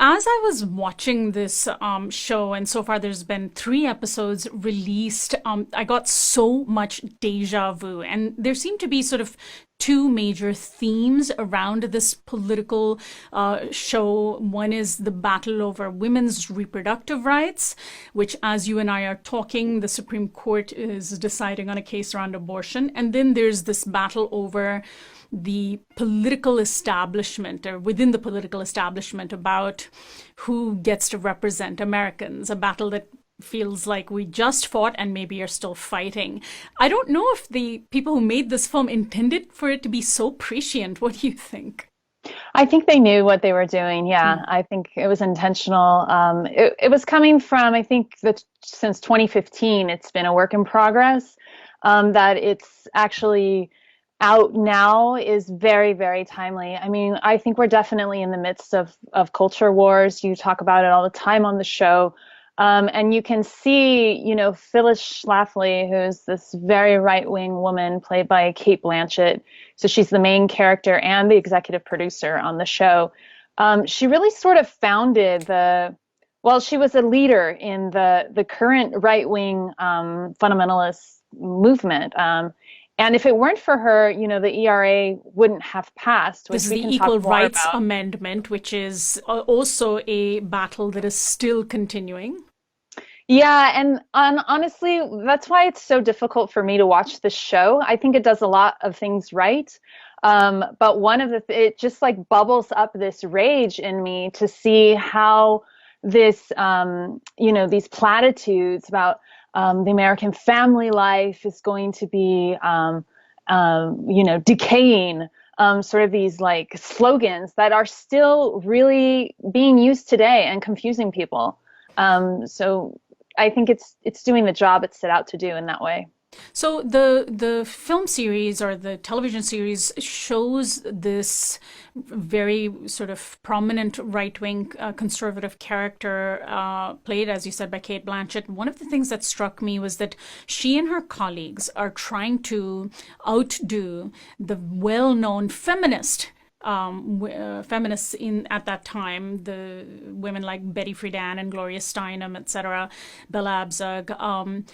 as I was watching this show, and so far there's been 3 episodes released, I got so much deja vu. And there seem to be sort of two major themes around this political show. One is the battle over women's reproductive rights, which, as you and I are talking, the Supreme Court is deciding on a case around abortion. And then there's this battle over the political establishment, or within the political establishment, about who gets to represent Americans, a battle that feels like we just fought and maybe are still fighting. I don't know if the people who made this film intended for it to be so prescient. What do you think? I think they knew what they were doing. Yeah, I think it was intentional. It was coming from, I think that since 2015, it's been a work in progress. That it's actually out now is very, very timely. I mean, I think we're definitely in the midst of culture wars. You talk about it all the time on the show. And you can see, Phyllis Schlafly, who's this very right-wing woman played by Kate Blanchett. So she's the main character and the executive producer on the show. She really sort of founded she was a leader in the current right-wing fundamentalist movement. And if it weren't for her, the ERA wouldn't have passed. This is the Equal Rights Amendment, which is also a battle that is still continuing. Yeah, and honestly, that's why it's so difficult for me to watch this show. I think it does a lot of things right. But one of it just like bubbles up this rage in me to see how this, these platitudes about the American family life is going to be, decaying, sort of these like slogans that are still really being used today and confusing people. So I think it's doing the job it set out to do in that way. So the film series or the television series shows this very sort of prominent right-wing conservative character played, as you said, by Kate Blanchett. One of the things that struck me was that she and her colleagues are trying to outdo the well-known feminists at that time, the women like Betty Friedan and Gloria Steinem, etc., Bella Abzug.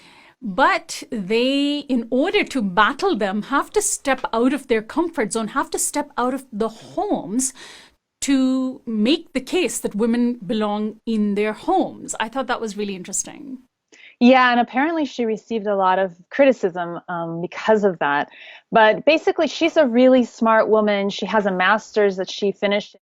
But they, in order to battle them, have to step out of their comfort zone, have to step out of the homes to make the case that women belong in their homes. I thought that was really interesting. Yeah, and apparently she received a lot of criticism because of that. But basically, she's a really smart woman. She has a master's that she finished